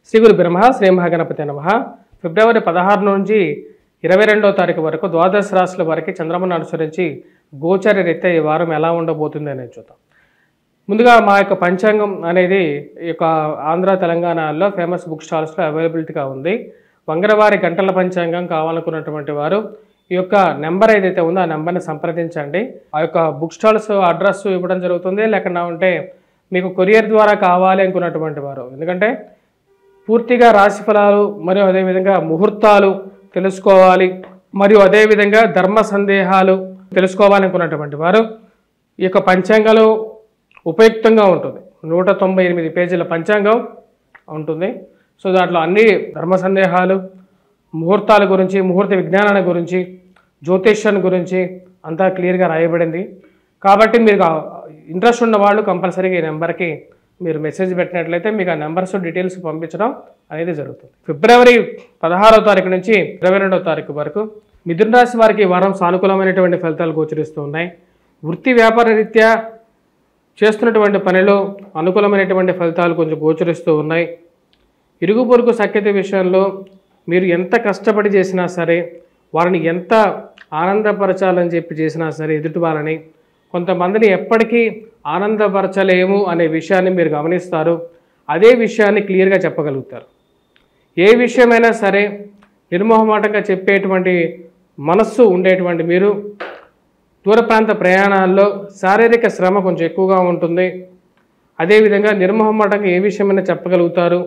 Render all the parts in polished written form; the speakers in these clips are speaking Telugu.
శ్రీ గురు బ్రహ్మ శ్రీ మహాగణపతి నమః. ఫిబ్రవరి 16 నుంచి 22వ తారీఖు వరకు ద్వాదశ రాశుల వారికి చంద్రమను అనుసరించి గోచర రీత్యా ఈ వారం ఎలా ఉండబోతుంది అనేది చూద్దాం. ముందుగా మా యొక్క పంచాంగం అనేది ఈ యొక్క ఆంధ్ర తెలంగాణలో ఫేమస్ బుక్ స్టాల్స్లో అవైలబిలిటీగా ఉంది. వంగరవారి గంటల పంచాంగం కావాలనుకున్నటువంటి వారు ఈ యొక్క నెంబర్ ఏదైతే ఉందో ఆ నెంబర్ని సంప్రదించండి. ఆ యొక్క బుక్ స్టాల్స్ అడ్రస్ ఇవ్వడం జరుగుతుంది. లేకుండా ఉంటే మీకు కొరియర్ ద్వారా కావాలి అనుకున్నటువంటి వారు, ఎందుకంటే పూర్తిగా రాశి ఫలాలు మరియు అదేవిధంగా ముహూర్తాలు తెలుసుకోవాలి, మరియు అదేవిధంగా ధర్మ సందేహాలు తెలుసుకోవాలనుకున్నటువంటి వారు ఈ యొక్క పంచాంగాలు ఉపయుక్తంగా ఉంటుంది. 198 పేజీల పంచాంగం ఉంటుంది. సో దాంట్లో అన్ని ధర్మ సందేహాలు, ముహూర్తాల గురించి, ముహూర్త విజ్ఞానాన్ని గురించి, జ్యోతిష్యాన్ని గురించి అంతా క్లియర్గా రాయబడింది. కాబట్టి మీరు ఇంట్రెస్ట్ ఉన్న వాళ్ళు కంపల్సరీగా ఈ నెంబర్కి మీరు మెసేజ్ పెట్టినట్లయితే మీకు ఆ నెంబర్స్ డీటెయిల్స్ పంపించడం అనేది జరుగుతుంది. ఫిబ్రవరి 16వ తారీఖు నుంచి 22వ తారీఖు వరకు మిథున రాశి వారికి ఈ వారం సానుకూలమైనటువంటి ఫలితాలు గోచరిస్తూ ఉన్నాయి. వృత్తి వ్యాపార రీత్యా చేస్తున్నటువంటి పనిలో అనుకూలమైనటువంటి ఫలితాలు కొంచెం గోచరిస్తూ ఉన్నాయి. ఇరుగు పొరుగు సఖ్యత విషయంలో మీరు ఎంత కష్టపడి చేసినా సరే, వారిని ఎంత ఆనందపరచాలని చెప్పి చేసినా సరే, ఎదుటి వారిని కొంతమందిని ఎప్పటికీ ఆనందపరచలేము అనే విషయాన్ని మీరు గమనిస్తారు. అదే విషయాన్ని క్లియర్గా చెప్పగలుగుతారు. ఏ విషయమైనా సరే నిర్మోహమాటంగా చెప్పేటువంటి మనస్సు ఉండేటువంటి మీరు దూర ప్రాంత ప్రయాణాల్లో శారీరక శ్రమ కొంచెం ఎక్కువగా ఉంటుంది. అదేవిధంగా నిర్మోహమాటంగా ఏ విషయమైనా చెప్పగలుగుతారు.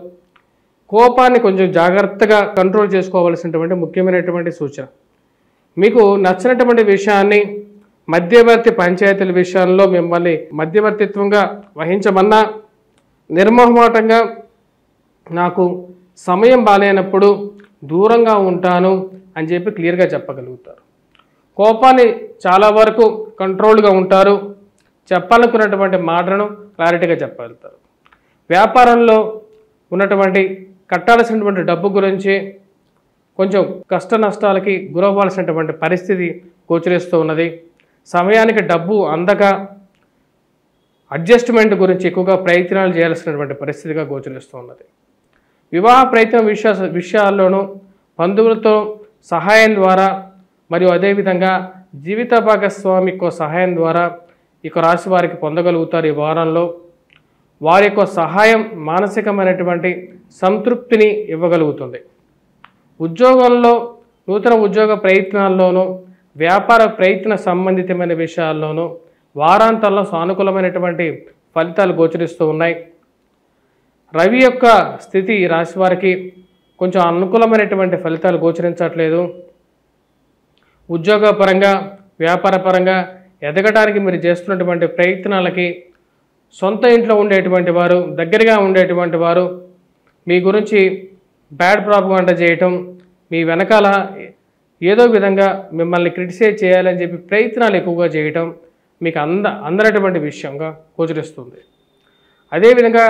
కోపాన్ని కొంచెం జాగ్రత్తగా కంట్రోల్ చేసుకోవాల్సినటువంటి ముఖ్యమైనటువంటి సూచన. మీకు నచ్చినటువంటి విషయాన్ని మధ్యవర్తి పంచాయతీల విషయాల్లో మిమ్మల్ని మధ్యవర్తిత్వంగా వహించమన్నా నిర్మోహమాటంగా నాకు సమయం బాలేనప్పుడు దూరంగా ఉంటాను అని చెప్పి క్లియర్గా చెప్పగలుగుతారు. కోపాన్ని చాలా వరకు కంట్రోల్గా ఉంటారు. చెప్పాలనుకున్నటువంటి మాటలను క్లారిటీగా చెప్పగలుగుతారు. వ్యాపారంలో ఉన్నటువంటి కట్టాల్సినటువంటి డబ్బు గురించి కొంచెం కష్ట నష్టాలకి గురవ్వాల్సినటువంటి పరిస్థితి గోచరిస్తూ ఉన్నది. సమయానికి డబ్బు అందక అడ్జస్ట్మెంట్ గురించి ఎక్కువగా ప్రయత్నాలు చేయాల్సినటువంటి పరిస్థితిగా గోచరిస్తూ ఉన్నది. వివాహ ప్రయత్నం విషయాల్లోనూ బంధువులతో సహాయం ద్వారా మరియు అదేవిధంగా జీవిత భాగస్వామికి సహాయం ద్వారా ఇక రాశి వారికి పొందగలుగుతారు. ఈ వారంలో వారి యొక్క సహాయం మానసికమైనటువంటి సంతృప్తిని ఇవ్వగలుగుతుంది. ఉద్యోగంలో నూతన ఉద్యోగ ప్రయత్నాల్లోనూ వ్యాపార ప్రయత్న సంబంధితమైన విషయాల్లోనూ వారాంతంలో సానుకూలమైనటువంటి ఫలితాలు గోచరిస్తూ ఉన్నాయి. రవి యొక్క స్థితి రాశి వారికి కొంచెం అనుకూలమైనటువంటి ఫలితాలు గోచరించట్లేదు. ఉద్యోగపరంగా వ్యాపారపరంగా ఎదగడానికి మీరు చేస్తున్నటువంటి ప్రయత్నాలకి సొంత ఇంట్లో ఉండేటువంటి వారు, దగ్గరగా ఉండేటువంటి వారు మీ గురించి బ్యాడ్ ప్రాపగాండా చేయటం, మీ వెనకాల ఏదో విధంగా మిమ్మల్ని క్రిటిసైజ్ చేయాలని చెప్పి ప్రయత్నాలు ఎక్కువగా చేయటం మీకు అందనటువంటి విషయంగా గోచరిస్తుంది. అదేవిధంగా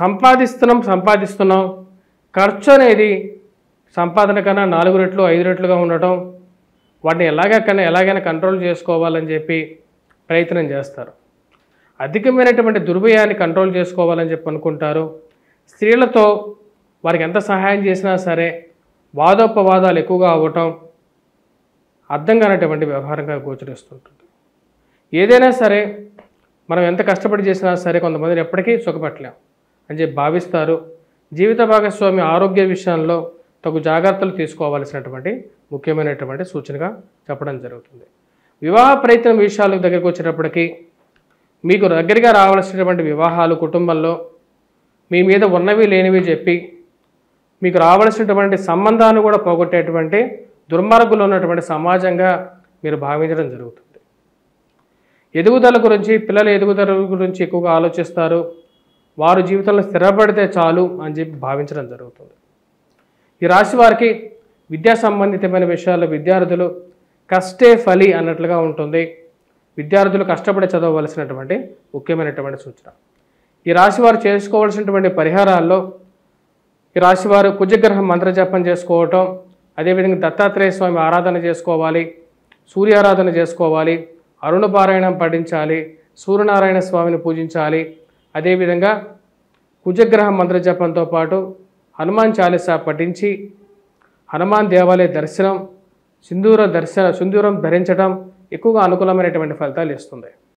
సంపాదిస్తున్నాం ఖర్చు అనేది సంపాదన కన్నా 4 రెట్లు 5 రెట్లుగా ఉండటం, వాటిని ఎలాగైనా కంట్రోల్ చేసుకోవాలని చెప్పి ప్రయత్నం చేస్తారు. అధికమైనటువంటి దుర్వ్యయాన్ని కంట్రోల్ చేసుకోవాలని చెప్పి అనుకుంటారు. స్త్రీలతో వారికి ఎంత సహాయం చేసినా సరే వాదోపవాదాలు ఎక్కువగా అవ్వటం అర్థం కానటువంటి వ్యవహారంగా గోచరిస్తుంటుంది. ఏదైనా సరే మనం ఎంత కష్టపడి చేసినా సరే కొంతమందిని ఎప్పటికీ సుఖపెట్టలేం అని చెప్పి భావిస్తారు. జీవిత భాగస్వామి ఆరోగ్య విషయంలో తగు జాగ్రత్తలు తీసుకోవాల్సినటువంటి ముఖ్యమైనటువంటి సూచనగా చెప్పడం జరుగుతుంది. వివాహ ప్రయత్నం విషయాల దగ్గరికి వచ్చేటప్పటికీ మీకు దగ్గరగా రావాల్సినటువంటి వివాహాలు కుటుంబంలో మీ మీద ఉన్నవి లేనివి చెప్పి మీకు రావాల్సినటువంటి సంబంధాన్ని కూడా పోగొట్టేటువంటి దుర్మార్గులు ఉన్నటువంటి సమాజంగా మీరు భావించడం జరుగుతుంది. ఎదుగుదల గురించి, పిల్లల ఎదుగుదల గురించి ఎక్కువగా ఆలోచిస్తారు. వారు జీవితంలో స్థిరపడితే చాలు అని చెప్పి భావించడం జరుగుతుంది. ఈ రాశి వారికి విద్యా సంబంధితమైన విషయాల్లో విద్యార్థులు కష్టే ఫలి అన్నట్లుగా ఉంటుంది. విద్యార్థులు కష్టపడి చదవవలసినటువంటి ముఖ్యమైనటువంటి సూచన. ఈ రాశి వారు చేసుకోవాల్సినటువంటి పరిహారాల్లో ఈ రాశివారు కుజగ్రహం మంత్రజపం చేసుకోవటం, అదేవిధంగా దత్తాత్రేయ స్వామి ఆరాధన చేసుకోవాలి, సూర్యారాధన చేసుకోవాలి, అరుణ పారాయణం పఠించాలి, సూర్యనారాయణ స్వామిని పూజించాలి. అదేవిధంగా కుజగ్రహ మంత్ర జపంతో పాటు హనుమాన్ చాలీసా పఠించి హనుమాన్ దేవాలయ దర్శనం సింధూరం ధరించడం ఎక్కువగా అనుకూలమైనటువంటి ఫలితాలు ఇస్తుంది.